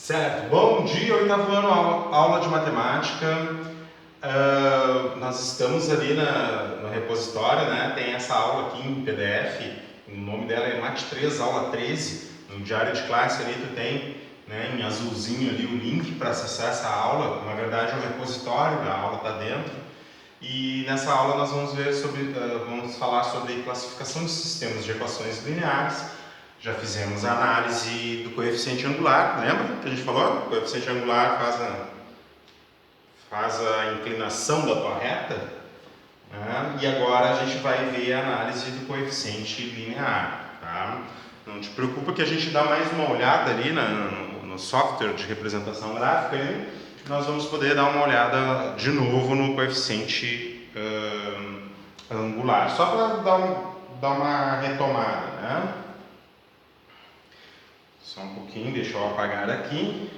Certo, bom dia, oitavo ano, aula de matemática. Nós estamos ali no repositório, né? Tem essa aula aqui em PDF, o nome dela é Mate 3, aula 13. No diário de classe ali tu tem, né, em azulzinho ali o link para acessar essa aula. Na verdade, o repositório da aula está dentro. E nessa aula nós vamos ver vamos falar sobre classificação de sistemas de equações lineares. Já fizemos a análise do coeficiente angular, lembra que a gente falou? O coeficiente angular faz a inclinação da tua reta, né? E agora a gente vai ver a análise do coeficiente linear, tá? Não te preocupa que a gente dá mais uma olhada ali no software de representação gráfica e nós vamos poder dar uma olhada de novo no coeficiente angular, só para dar uma retomada, né? Só um pouquinho, deixa eu apagar aqui.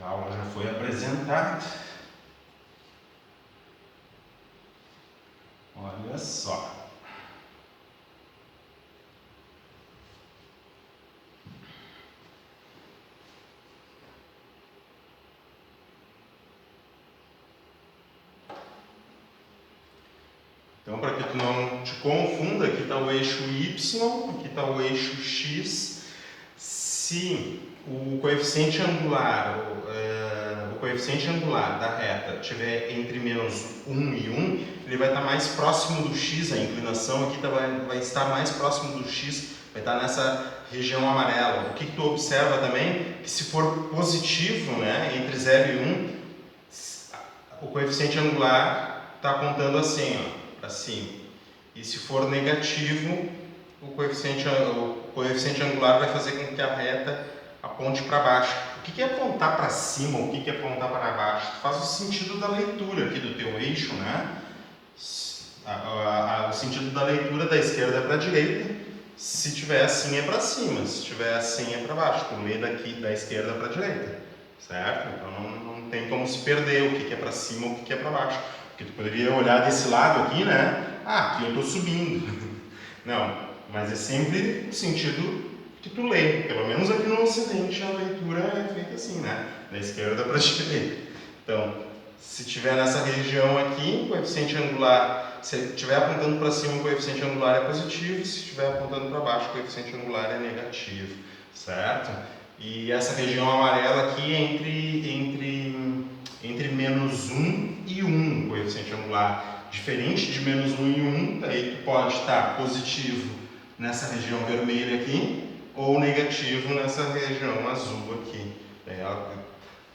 A aula já foi apresentada. Olha só. Então, para que tu não te confunda, aqui está o eixo Y, aqui está o eixo X. Se o coeficiente angular, da reta estiver entre menos 1 e 1, ele vai estar mais próximo do X, a inclinação aqui vai estar mais próximo do X, vai estar nessa região amarela. O que tu observa também, que se for positivo, né, entre 0 e 1, o coeficiente angular está apontando assim, ó, para cima. E se for negativo, o coeficiente angular vai fazer com que a reta aponte para baixo. O que é apontar para cima, o que é apontar para baixo? Faz o sentido da leitura aqui do teu eixo, né? O sentido da leitura da esquerda para a direita. Se tiver assim é para cima, se tiver assim é para baixo. Tu lê daqui da esquerda para a direita, certo? Então não tem como se perder o que é para cima, o que é para baixo. Porque tu poderia olhar desse lado aqui, né? Aqui eu estou subindo. Não, mas é sempre o sentido que tu lê. Pelo menos aqui no Ocidente a leitura é feita assim, né? Da esquerda para a direita. Então, se tiver nessa região aqui, o coeficiente angular, se estiver apontando para cima, o coeficiente angular é positivo, se estiver apontando para baixo, o coeficiente angular é negativo, certo? E essa região amarela aqui é entre menos 1 e 1, o coeficiente angular. Diferente de menos 1 e 1, daí tu pode estar positivo nessa região vermelha aqui, ou negativo nessa região azul aqui.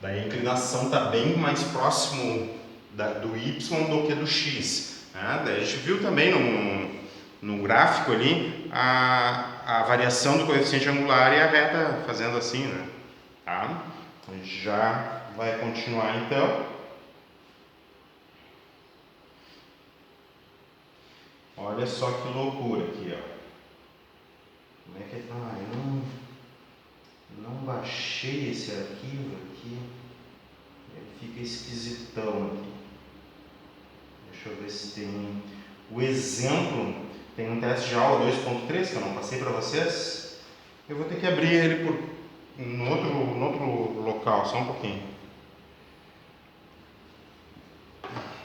Daí a inclinação está bem mais próximo do Y do que do X. Né? Daí a gente viu também no gráfico ali a variação do coeficiente angular e a reta fazendo assim, né? Tá? A gente já vai continuar então. Olha só que loucura aqui, ó. Como é que é? Eu não baixei esse arquivo aqui. Ele fica esquisitão aqui. Deixa eu ver se tem o exemplo. Tem um teste de aula 2.3 que eu não passei para vocês. Eu vou ter que abrir ele no outro local, só um pouquinho.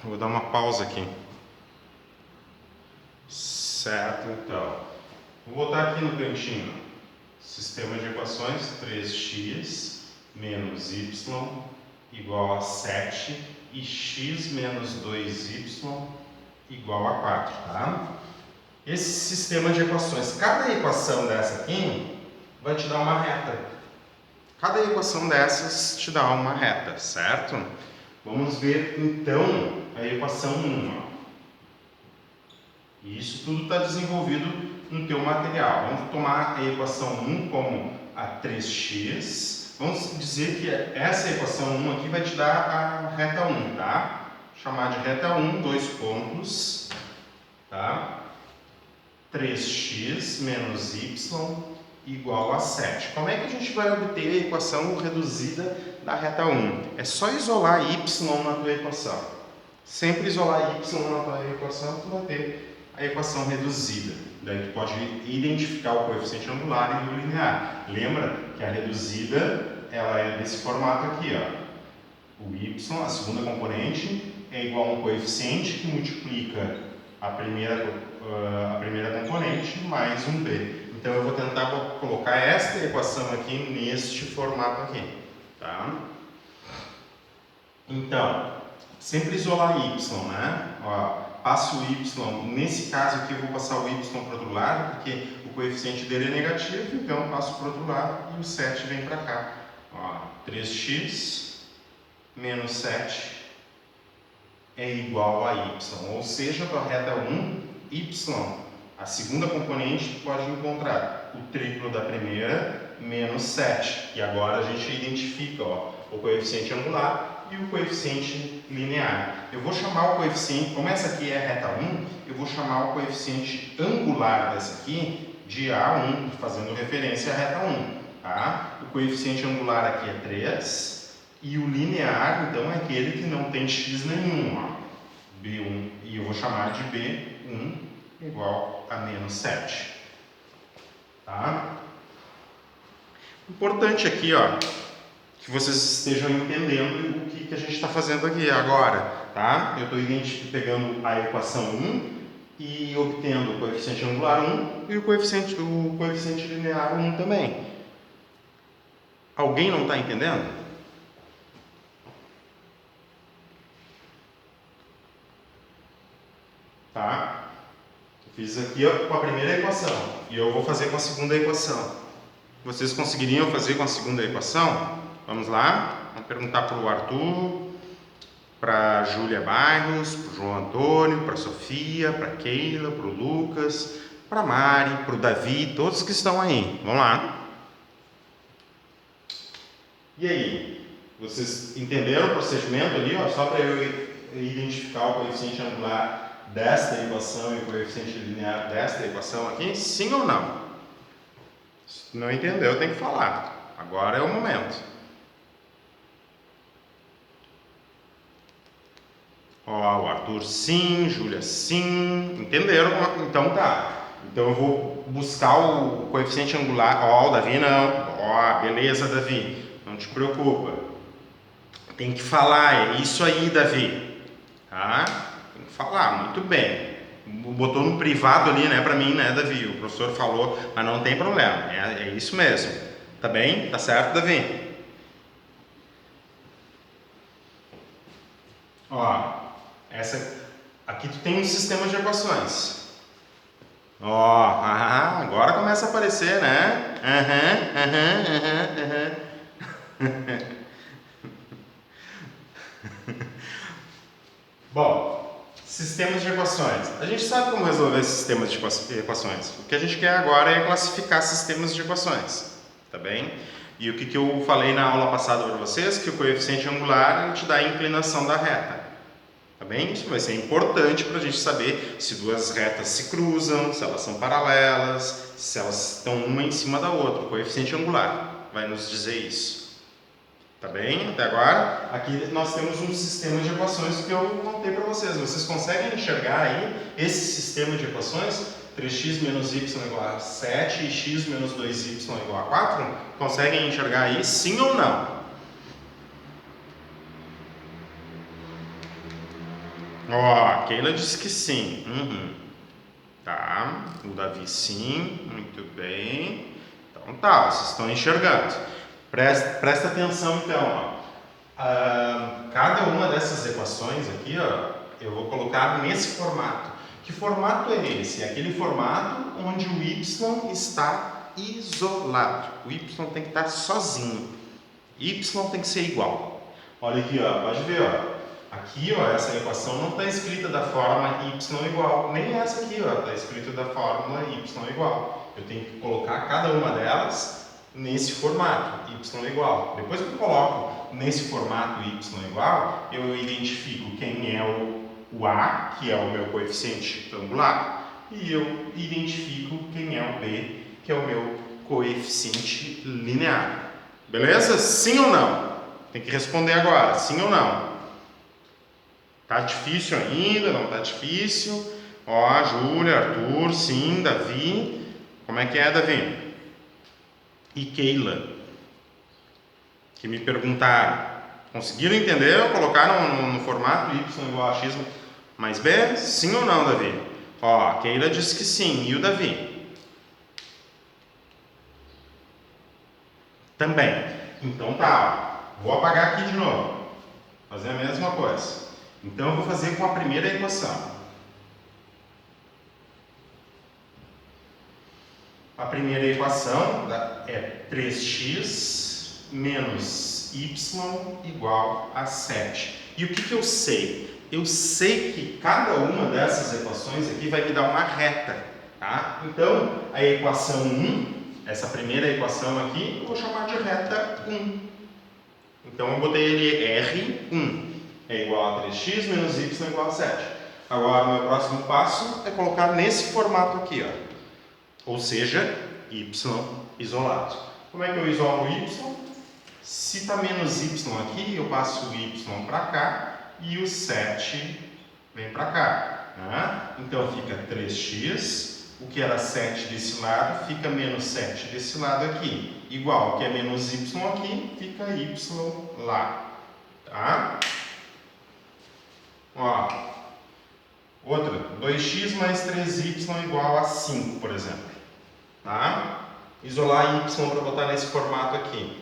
Eu vou dar uma pausa aqui. Certo, então. Vou botar aqui no cantinho. Sistema de equações 3x menos y igual a 7 e x menos 2y igual a 4, tá? Esse sistema de equações, cada equação dessa aqui vai te dar uma reta. Cada equação dessas te dá uma reta, certo? Vamos ver então a equação 1. E isso tudo está desenvolvido no teu material. Vamos tomar a equação 1 como a 3x. Vamos dizer que essa equação 1 aqui vai te dar a reta 1, tá? Vou chamar de reta 1, 2 pontos, tá? 3x menos y igual a 7. Como é que a gente vai obter a equação reduzida da reta 1? É só isolar y na tua equação. Sempre isolar y na tua equação, tu vai ter a equação reduzida. Daí tu pode identificar o coeficiente angular e o linear. Lembra que a reduzida ela é desse formato aqui, ó. O y, a segunda componente, é igual a um coeficiente que multiplica a primeira componente mais um b. Então eu vou tentar colocar esta equação aqui neste formato aqui, tá? Então, sempre isolar y, né? Ó, passo o y, nesse caso aqui eu vou passar o y para o outro lado, porque o coeficiente dele é negativo, então eu passo para o outro lado e o 7 vem para cá. Ó, 3x menos 7 é igual a y, ou seja, para a reta 1, y, a segunda componente, tu pode encontrar o triplo da primeira menos 7. E agora a gente identifica, ó, o coeficiente angular e o coeficiente linear. Eu vou chamar o coeficiente, como essa aqui é a reta 1, eu vou chamar o coeficiente angular dessa aqui de A1, fazendo referência à reta 1. Tá? O coeficiente angular aqui é 3 e o linear, então, é aquele que não tem x nenhum. Ó. B1, e eu vou chamar de B1 igual a menos 7. Tá? Importante aqui, ó, que vocês estejam entendendo o que a gente está fazendo aqui agora, tá? Eu estou pegando a equação 1 e obtendo o coeficiente angular 1 e o coeficiente linear 1 também. Alguém não está entendendo? Tá? Eu fiz aqui, ó, com a primeira equação e eu vou fazer com a segunda equação. Vocês conseguiriam fazer com a segunda equação? Vamos lá, vamos perguntar para o Arthur, para a Júlia Bairros, para o João Antônio, para a Sofia, para a Keila, para o Lucas, para a Mari, para o Davi, todos que estão aí. Vamos lá. E aí, vocês entenderam o procedimento ali? Ó, só para eu identificar o coeficiente angular desta equação e o coeficiente linear desta equação aqui? Sim ou não? Se não entendeu, tem que falar. Agora é o momento. Ó, o Arthur sim, Júlia sim. Entenderam? Então tá. Então eu vou buscar o coeficiente angular. Ó, o Davi não. Ó, beleza, Davi. Não te preocupa. Tem que falar. É isso aí, Davi. Tá? Tem que falar. Muito bem. Botou no privado ali, né, pra mim, né, Davi? O professor falou, mas não tem problema. É isso mesmo. Tá bem? Tá certo, Davi? Ó. Aqui tu tem um sistema de equações. Ó, agora começa a aparecer, né? Bom, sistemas de equações. A gente sabe como resolver sistemas de equações. O que a gente quer agora é classificar sistemas de equações, tá bem? E o que eu falei na aula passada para vocês, que o coeficiente angular te dá a inclinação da reta. Tá bem? Isso vai ser importante para a gente saber se duas retas se cruzam, se elas são paralelas, se elas estão uma em cima da outra. O coeficiente angular vai nos dizer isso. Tá bem? Até agora, aqui nós temos um sistema de equações que eu montei para vocês. Vocês conseguem enxergar aí esse sistema de equações? 3x menos y igual a 7 e x menos 2y igual a 4? Conseguem enxergar aí? Sim ou não? Ó, a Keila disse que sim. Tá, o Davi sim, muito bem. Então tá, vocês estão enxergando. Presta atenção então, ó. Cada uma dessas equações aqui, ó, eu vou colocar nesse formato. Que formato é esse? É aquele formato onde o y está isolado. O y tem que estar sozinho. Y tem que ser igual. Olha aqui, ó, pode ver, ó. Aqui, ó, essa equação não está escrita da forma y igual, nem essa aqui, ó, está escrita da fórmula y igual. Eu tenho que colocar cada uma delas nesse formato, y igual. Depois que eu coloco nesse formato y igual, eu identifico quem é o a, que é o meu coeficiente angular, e eu identifico quem é o b, que é o meu coeficiente linear. Beleza? Sim ou não? Tem que responder agora, sim ou não? Tá difícil ainda? Não tá difícil? Ó, Júlia, Arthur, sim, Davi. Como é que é, Davi? E Keila, que me perguntaram. Conseguiram entender ou colocaram no formato y igual a x mais b? Sim ou não, Davi? Ó, a Keila disse que sim. E o Davi? Também. Então tá, ó. Vou apagar aqui de novo. Fazer a mesma coisa. Então eu vou fazer com a primeira equação. A primeira equação é 3x menos y igual a 7. E o que eu sei? Eu sei que cada uma dessas equações aqui vai me dar uma reta, tá? Então, a equação 1, essa primeira equação aqui, eu vou chamar de reta 1. Então, eu botei ele R1, é igual a 3x menos y igual a 7. Agora, o meu próximo passo é colocar nesse formato aqui, ó. Ou seja, y isolado. Como é que eu isolo o y? Se está menos y aqui, eu passo o y para cá e o 7 vem para cá. Né? Então fica 3x, o que era 7 desse lado, fica menos 7 desse lado aqui. Igual, o que é menos y aqui, fica y lá. Tá? Ó, outra, 2x mais 3y igual a 5, por exemplo. Tá? Isolar y para botar nesse formato aqui.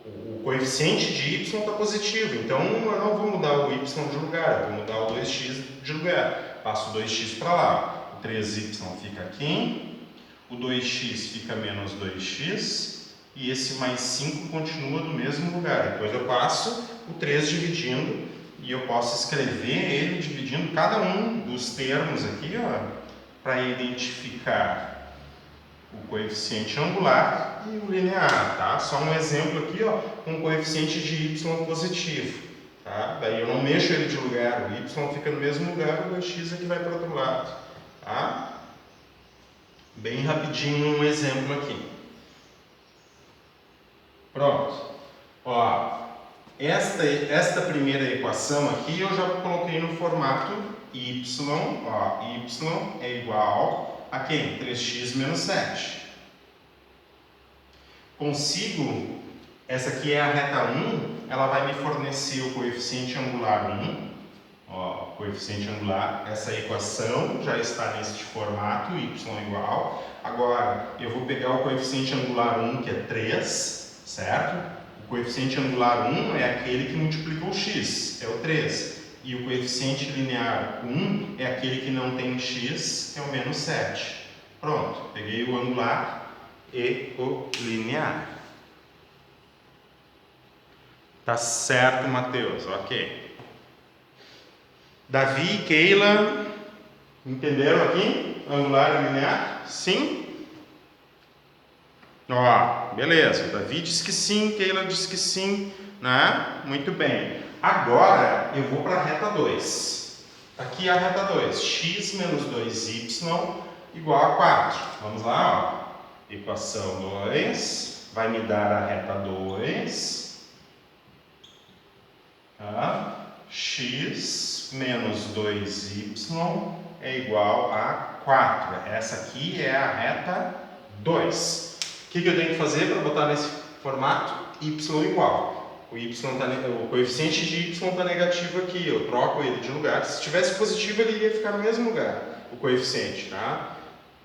O coeficiente de y está positivo, então eu não vou mudar o y de lugar, eu vou mudar o 2x de lugar. Passo o 2x para lá, o 3y fica aqui, o 2x fica menos 2x e esse mais 5 continua no mesmo lugar. Depois eu passo o 3 dividindo e eu posso escrever ele dividindo cada um dos termos aqui, para identificar o coeficiente angular e o linear, tá? Só um exemplo aqui, ó, um coeficiente de y positivo, tá? Daí eu não mexo ele de lugar, o y fica no mesmo lugar, o 2x aqui vai para o outro lado, tá? Bem rapidinho um exemplo aqui. Pronto. Ó, esta primeira equação aqui eu já coloquei no formato y, ó, y é igual a quem? 3x menos 7. Consigo, essa aqui é a reta 1, ela vai me fornecer o coeficiente angular 1. Ó, coeficiente angular, essa equação já está neste formato, y igual. Agora, eu vou pegar o coeficiente angular 1, que é 3, certo? O coeficiente angular 1 é aquele que multiplica o x, é o 3. E o coeficiente linear 1 é aquele que não tem x, que é o menos 7. Pronto, peguei o angular e o linear. Tá certo, Matheus, ok. Davi e Keila, entenderam aqui? Angular e linear? Sim? Ó, beleza, Davi disse que sim, Keila disse que sim, né? Muito bem. Agora eu vou para a reta 2. Aqui é a reta 2, x menos 2y igual a 4. Vamos lá, ó. Equação 2 vai me dar a reta 2. Tá? X menos 2y é igual a 4. Essa aqui é a reta 2. O que eu tenho que fazer para botar nesse formato? Y igual. O coeficiente de y está negativo aqui, eu troco ele de lugar. Se estivesse positivo, ele iria ficar no mesmo lugar, o coeficiente, tá?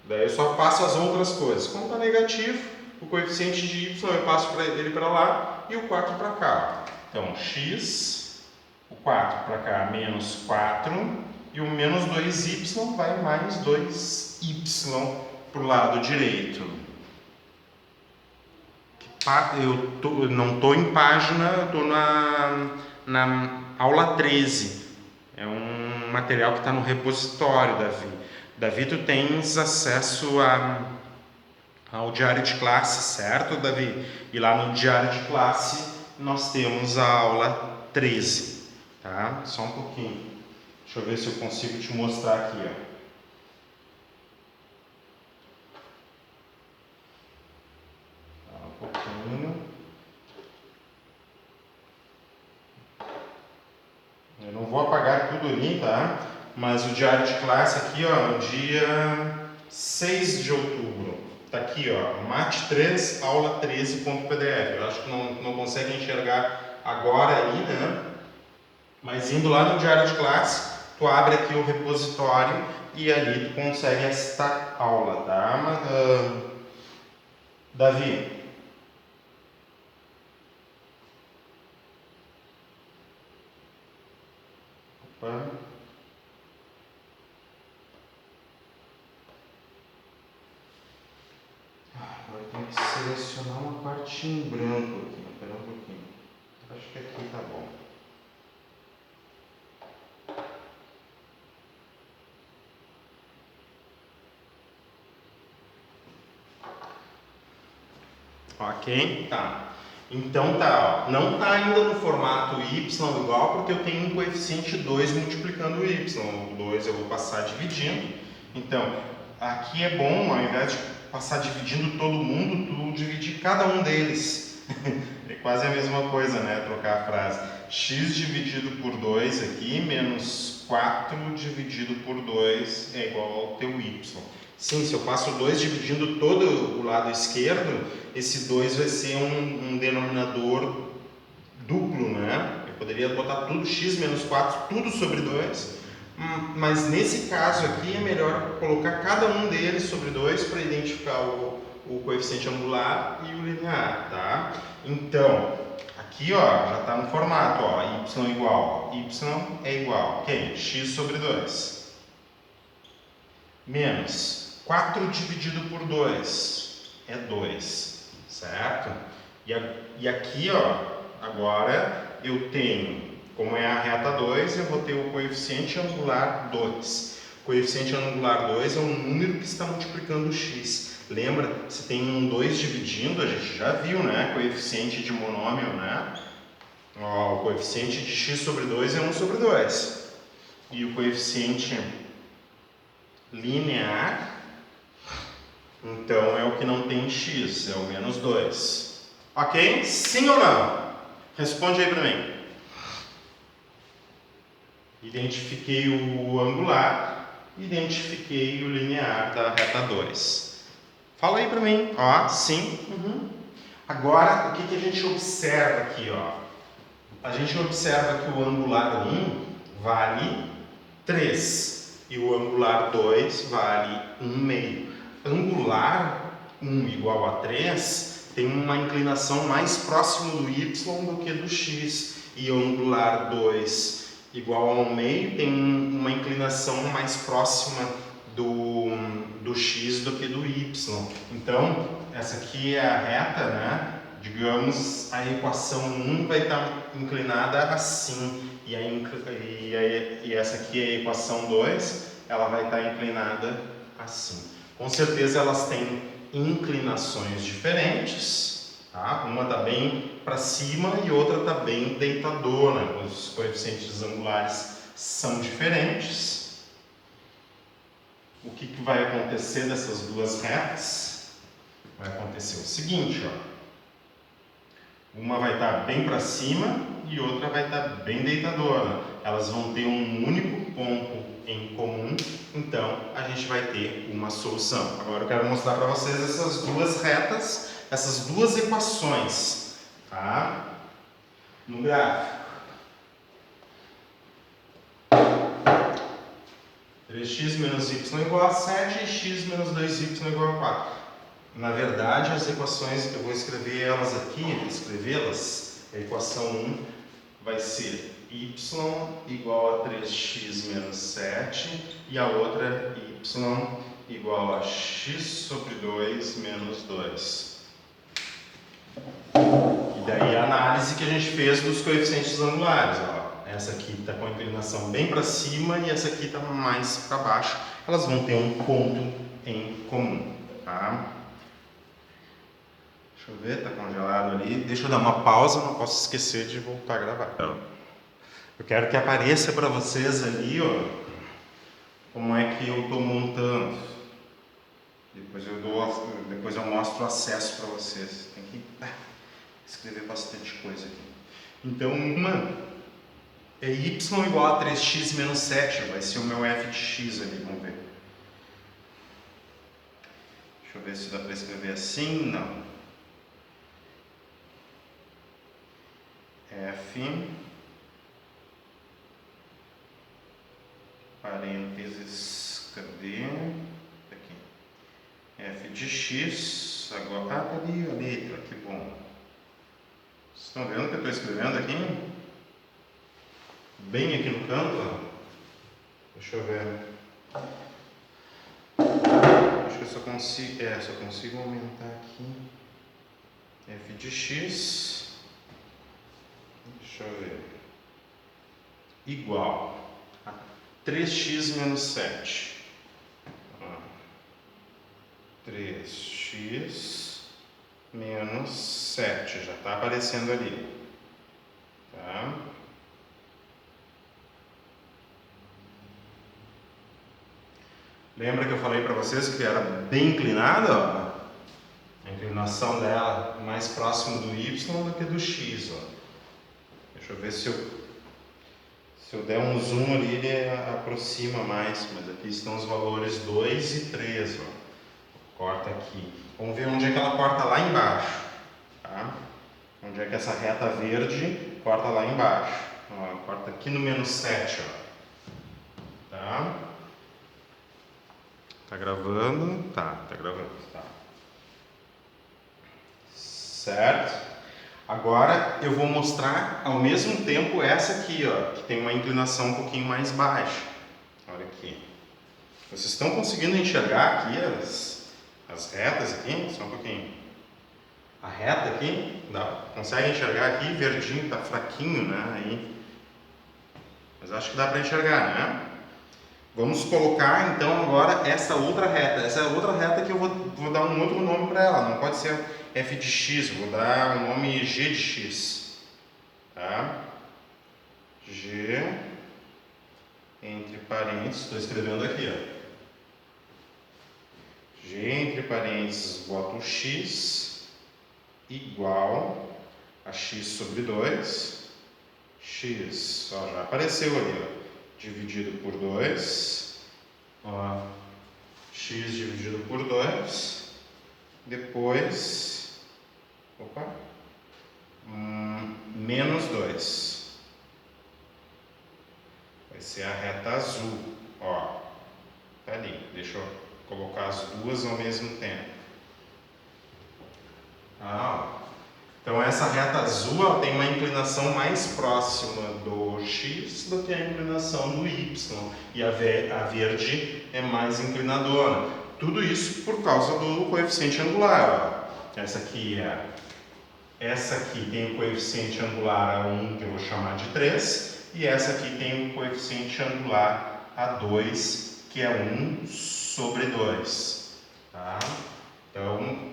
Daí eu só passo as outras coisas. Como está negativo, o coeficiente de y eu passo ele para lá e o 4 para cá. Então, x, o 4 para cá, menos 4, e o menos 2y vai mais 2y para o lado direito. Eu não estou em página, eu estou na aula 13. É um material que está no repositório, Davi. Davi, tu tens acesso ao diário de classe, certo, Davi? E lá no diário de classe nós temos a aula 13, tá? Só um pouquinho. Deixa eu ver se eu consigo te mostrar aqui, ó. Um pouquinho. Eu não vou apagar tudo ali, tá? Mas o diário de classe aqui, ó, no dia 6 de outubro. Tá aqui, ó, Mate 3, aula 13.pdf. Eu acho que não consegue enxergar agora aí, né? Mas indo lá no diário de classe, tu abre aqui o repositório e ali tu consegue esta aula, tá? Davi. Opa. Agora tem que selecionar uma parte em branco aqui. Espera um pouquinho. Acho que aqui tá bom. Ok? Tá. Então tá, ó. Não tá ainda no formato y igual porque eu tenho um coeficiente 2 multiplicando o y. O 2 eu vou passar dividindo. Então, aqui é bom, ao invés de passar dividindo todo mundo, tu dividir cada um deles. É quase a mesma coisa, né? Trocar a frase. X dividido por 2 aqui, menos 4 dividido por 2 é igual ao teu y. Sim, se eu passo 2 dividindo todo o lado esquerdo, esse 2 vai ser um denominador duplo, né? Eu poderia botar tudo x menos 4, tudo sobre 2, mas nesse caso aqui é melhor colocar cada um deles sobre 2 para identificar o coeficiente angular e o linear, tá? Então, aqui ó, já está no formato, ó, y igual, y é igual, ok? X sobre 2 menos 4 dividido por 2 é 2, certo? E aqui, ó, agora eu tenho, como é a reta 2, eu vou ter o coeficiente angular 2. O coeficiente angular 2 é um número que está multiplicando o x. Lembra, se tem um 2 dividindo, a gente já viu, né? Coeficiente de monômio, né? Ó, o coeficiente de x sobre 2 é 1 sobre 2. E o coeficiente linear, então é o que não tem x, é o menos 2. Ok? Sim ou não? Responde aí para mim. Identifiquei o angular, identifiquei o linear da reta 2. Fala aí para mim. Ó, sim. Uhum. Agora, o que a gente observa aqui? Ó? A gente observa que o angular 1 vale 3. E o angular 2 vale 1/2. Angular 1 igual a 3 tem uma inclinação mais próximo do y do que do x. E angular 2 igual a 1/2 tem uma inclinação mais próxima do x do que do y. Então, essa aqui é a reta, né? Digamos, a equação 1 vai estar inclinada assim. E essa aqui é a equação 2, ela vai estar inclinada assim. Com certeza elas têm inclinações diferentes, tá? Uma está bem para cima e outra está bem deitadona. Os coeficientes angulares são diferentes. O que vai acontecer dessas duas retas? Vai acontecer o seguinte, ó. Uma vai estar bem para cima e outra vai estar bem deitadona. Elas vão ter um único ponto em comum, então a gente vai ter uma solução. Agora eu quero mostrar para vocês essas duas retas, essas duas equações, tá? No gráfico. 3x menos y igual a 7 e x menos 2y igual a 4. Na verdade, as equações, eu vou escrever elas aqui, escrevê-las. A equação 1 vai ser y igual a 3x menos 7 e a outra y igual a x sobre 2 menos 2. E daí a análise que a gente fez dos coeficientes angulares. Ó. Essa aqui está com a inclinação bem para cima e essa aqui está mais para baixo. Elas vão ter um ponto em comum. Tá? Deixa eu ver, tá congelado ali. Deixa eu dar uma pausa, não posso esquecer de voltar a gravar. Eu quero que apareça para vocês ali, ó, como é que eu estou montando. Depois eu mostro o acesso para vocês. Tem que escrever bastante coisa aqui. Então, é y igual a 3x menos 7, vai ser o meu f de x ali, vamos ver. Deixa eu ver se dá para escrever assim, não. F, parênteses, cadê? Aqui. F de x, agora, tá ali a letra, que bom. Vocês estão vendo o que eu estou escrevendo aqui? Bem aqui no canto, ó. Deixa eu ver. Acho que eu só consigo aumentar aqui. F de x. Deixa eu ver. Igual a 3x menos 7. 3x menos 7. Já está aparecendo ali. Tá? Lembra que eu falei para vocês que era bem inclinada, ó? A inclinação dela mais próximo do y do que do x, ó. Deixa eu ver se eu der um zoom ali, ele aproxima mais, mas aqui estão os valores 2 e 3, ó. Corta aqui. Vamos ver onde é que ela corta lá embaixo, tá? Onde é que essa reta verde corta lá embaixo. Ó, corta aqui no menos 7, ó. Tá? Tá gravando? Tá gravando. Tá. Certo? Agora eu vou mostrar ao mesmo tempo essa aqui, ó, que tem uma inclinação um pouquinho mais baixa. Olha aqui. Vocês estão conseguindo enxergar aqui as retas aqui? Só um pouquinho. A reta aqui, consegue enxergar aqui? Verdinho, tá fraquinho, né? Aí. Mas acho que dá para enxergar, né? Vamos colocar então agora essa outra reta. Essa é a outra reta que eu vou dar um outro nome para ela. Não pode ser f de x, vou dar o nome g de x. Tá? G, entre parênteses, estou escrevendo aqui, ó. G entre parênteses, boto o x igual a x sobre 2. X, ó, já apareceu ali, ó. Dividido por 2, ó, x dividido por 2, depois, menos 2, vai ser a reta azul, ó, tá ali, deixa eu colocar as duas ao mesmo tempo, então essa reta azul, ó, tem uma inclinação mais próxima do x do que a inclinação do y, e a verde é mais inclinadora. Tudo isso por causa do coeficiente angular, ó. Essa aqui tem o coeficiente angular a 1, que eu vou chamar de 3, e essa aqui tem o coeficiente angular a 2, que é 1 sobre 2. Tá? Então,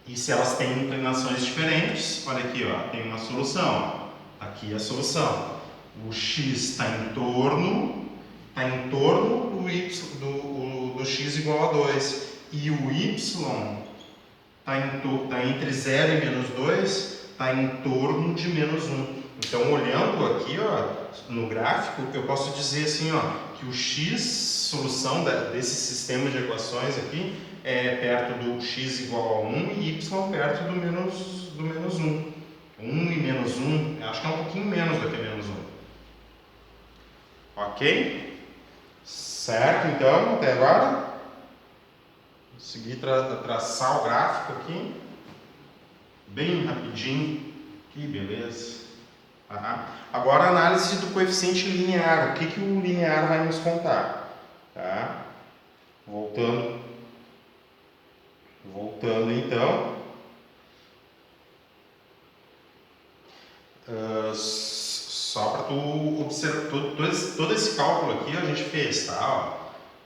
e se elas têm inclinações diferentes, olha aqui, ó, tem uma solução. Ó. Aqui é a solução. O x está em torno do y, do x igual a 2. E o y está entre 0 e menos 2, está em torno de menos 1. Então, olhando aqui, ó, no gráfico, eu posso dizer assim, ó, que o x, solução desse sistema de equações aqui, é perto do x igual a 1 e y perto do menos 1. 1 e menos 1, acho que é um pouquinho menos do que menos 1. Ok? Certo, então, até agora? Vou seguir traçar o gráfico aqui. Bem rapidinho. Que beleza. Agora, análise do coeficiente linear. O que o linear vai nos contar? Tá? Voltando então, só para tu observar, todo esse cálculo aqui a gente fez, tá? Ó,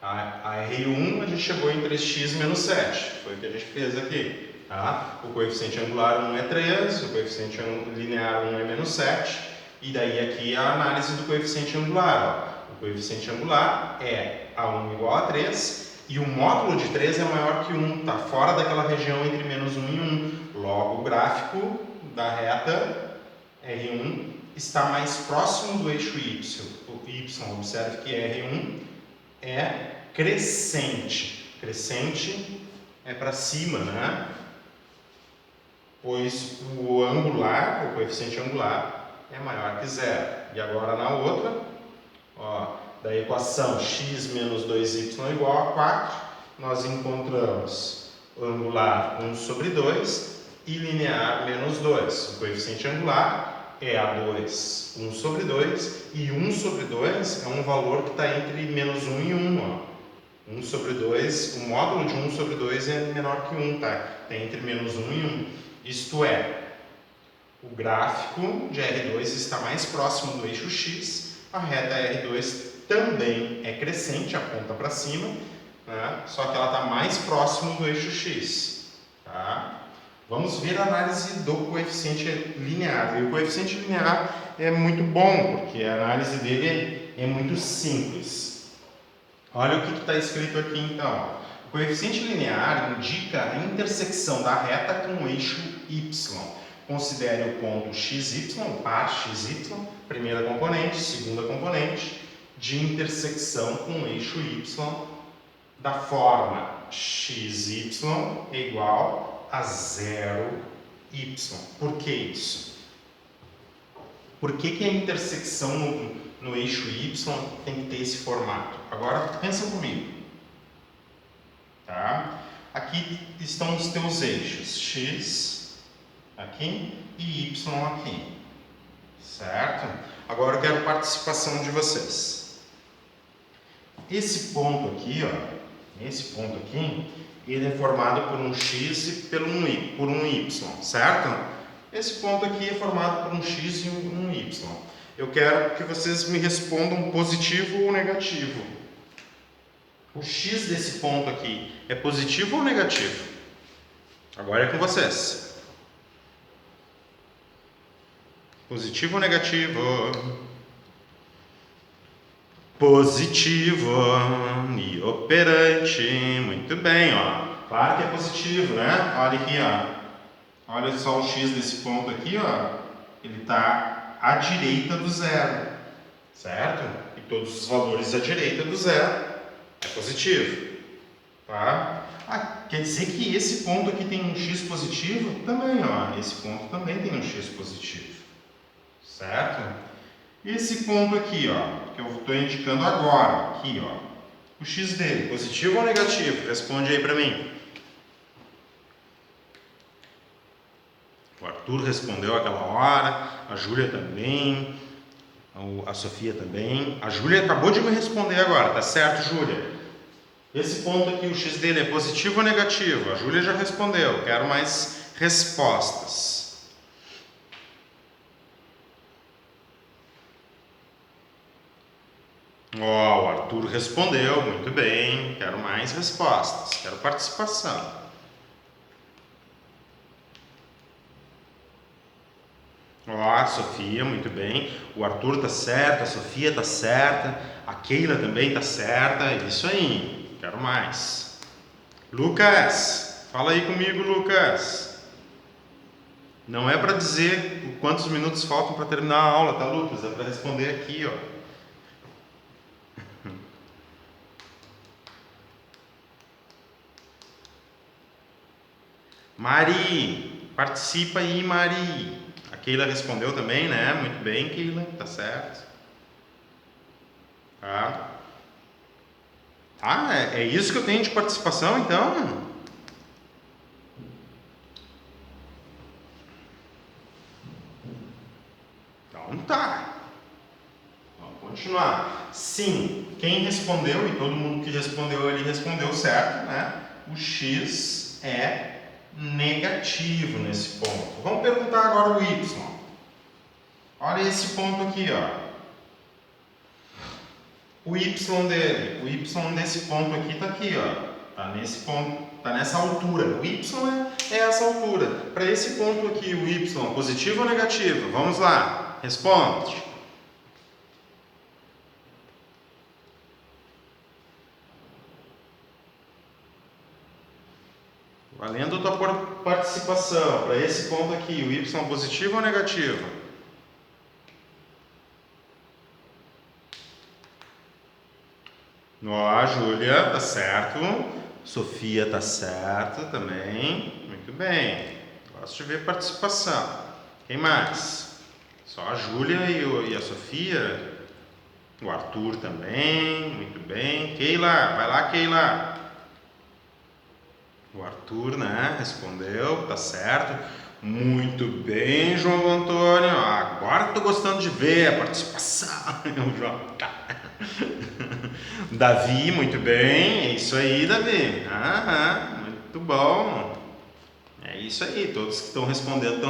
a R1 a gente chegou em 3x menos 7, foi o que a gente fez aqui. Tá? O coeficiente angular 1 é 3, o coeficiente linear 1 é menos 7, e daí aqui a análise do coeficiente angular. Ó. O coeficiente angular é A1 igual a 3, e o módulo de 3 é maior que 1, está fora daquela região entre menos 1 e 1. Logo, o gráfico da reta R1 está mais próximo do eixo y, observe que R1 é crescente. Crescente é para cima, né? Pois o angular, o coeficiente angular, é maior que zero. E agora na outra, ó, da equação x menos 2y igual a 4, nós encontramos angular 1 sobre 2 e linear menos 2. O coeficiente angular é A2, 1 sobre 2, e 1 sobre 2 é um valor que está entre menos 1 e 1. Ó. 1 sobre 2, o módulo de 1 sobre 2 é menor que 1, tá? Está entre menos 1 e 1. Isto é, o gráfico de R2 está mais próximo do eixo X, a reta R2 também é crescente, aponta para cima, né? Só que ela está mais próximo do eixo X. Tá? Vamos ver a análise do coeficiente linear. E o coeficiente linear é muito bom, porque a análise dele é muito simples. Olha o que está escrito aqui então. O coeficiente linear indica a intersecção da reta com o eixo y. Considere o ponto xy, o par xy, primeira componente, segunda componente, de intersecção com o eixo y da forma xy é igual a 0y. Por que isso? Por que a intersecção no eixo y tem que ter esse formato? Agora pensa comigo. Tá? Aqui estão os teus eixos, x aqui e y aqui, certo? Agora eu quero participação de vocês. Esse ponto aqui, ó, esse ponto aqui, ele é formado por um x e por um y, certo? Esse ponto aqui é formado por um x e um y. Eu quero que vocês me respondam positivo ou negativo. O x desse ponto aqui é positivo ou negativo? Agora é com vocês. Positivo ou negativo? Positivo e operante. Muito bem, ó. Claro que é positivo, né? Olha aqui, ó. Olha só o x desse ponto aqui, ó. Ele está à direita do zero, certo? E todos os valores à direita do zero é positivo, tá? Quer dizer que esse ponto aqui tem um x positivo? Também, ó. Esse ponto também tem um x positivo, certo? Esse ponto aqui, ó, que eu estou indicando agora, aqui, ó. O x dele, positivo ou negativo? Responde aí para mim. O Arthur respondeu aquela hora, a Júlia também, a Sofia também. A Júlia acabou de me responder agora, tá certo, Júlia? Esse ponto aqui, o x dele é positivo ou negativo? A Júlia já respondeu, quero mais respostas. Ó, o Arthur respondeu, muito bem, quero mais respostas, quero participação. Ó, a Sofia, muito bem, o Arthur tá certo, a Sofia tá certa, a Keila também tá certa, isso aí, quero mais. Lucas, fala aí comigo, Lucas. Não é para dizer quantos minutos faltam para terminar a aula, tá, Lucas? É para responder aqui, ó. Mari, participa aí, Mari. A Keila respondeu também, né? Muito bem, Keila, tá certo. Tá. Ah, é isso que eu tenho de participação, então? Então tá. Vamos continuar. Sim, quem respondeu, e todo mundo que respondeu, ele respondeu certo, né? O x é negativo nesse ponto. Vamos perguntar agora o y. Olha esse ponto aqui, ó. O y dele, o y desse ponto aqui está aqui, ó. Tá nesse ponto, tá nessa altura. O y é essa altura. Para esse ponto aqui, o y, positivo ou negativo? Vamos lá, responde. Valendo a tua participação. Para esse ponto aqui, o y positivo ou negativo? Ó, a Júlia, tá certo. Sofia, tá certo também. Muito bem. Gosto de ver participação. Quem mais? Só a Júlia e a Sofia. O Arthur também. Muito bem. Keila, vai lá, Keila. O Arthur, né? Respondeu, tá certo. Muito bem, João Antônio. Agora tô gostando de ver a participação. O João tá. Davi, muito bem. É isso aí, Davi. Muito bom. É isso aí. Todos que estão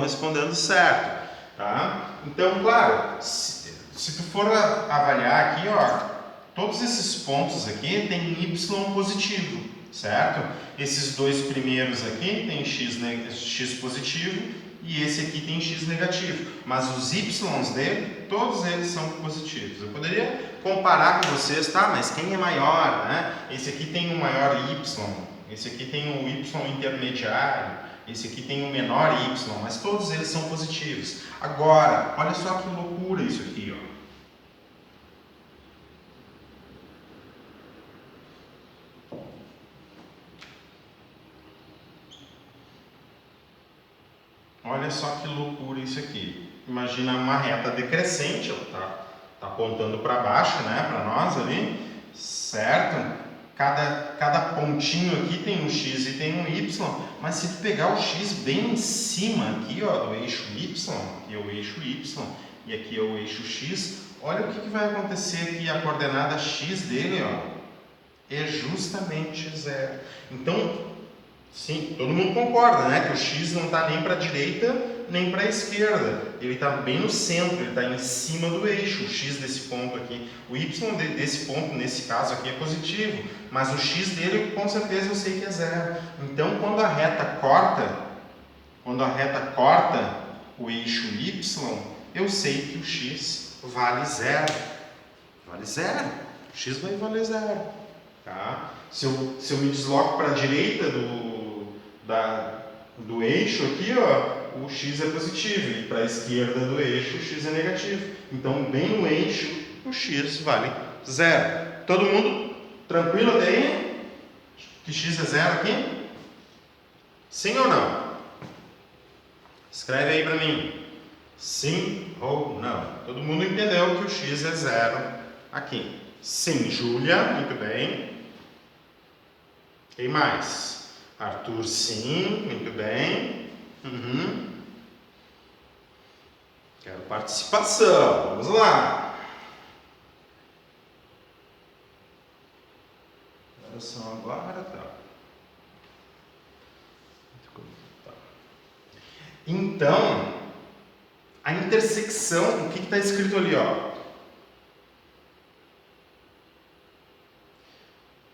respondendo certo, tá? Então, claro, se tu for avaliar aqui, ó, todos esses pontos aqui tem y positivo, certo? Esses dois primeiros aqui tem x positivo e esse aqui tem x negativo. Mas os y's dele, todos eles são positivos. Eu poderia comparar com vocês, tá? Mas quem é maior, né? Esse aqui tem um maior y, esse aqui tem um y intermediário, esse aqui tem um menor y, mas todos eles são positivos. Agora, olha só que loucura isso aqui, ó. Olha só que loucura isso aqui. Imagina uma reta decrescente, ó, tá apontando para baixo, né, para nós ali, certo? Cada pontinho aqui tem um x e tem um y, mas se tu pegar o x bem em cima aqui, ó, do eixo y, aqui é o eixo y e aqui é o eixo x, olha o que vai acontecer aqui, a coordenada x dele, ó, é justamente 0. Então, sim, todo mundo concorda, né, que o x não está nem para a direita nem para a esquerda, ele está bem no centro, ele está em cima do eixo, o x desse ponto aqui, o y desse ponto, nesse caso aqui, é positivo, mas o x dele, com certeza, eu sei que é 0. Então, quando a reta corta o eixo y, eu sei que o x vale 0. Vale 0. O x vai valer 0. Tá? Se eu me desloco para a direita do eixo aqui, ó, o x é positivo, e para a esquerda do eixo o x é negativo. Então, bem no eixo, o x vale 0. Todo mundo tranquilo até aí? Que x é 0 aqui? Sim ou não? Escreve aí para mim. Sim ou não? Todo mundo entendeu que o x é 0 aqui. Sim, Júlia, muito bem. Quem mais? Arthur, sim, muito bem. Quero participação, vamos lá. Agora são agora, tá. Então, a intersecção, o que está escrito ali, ó?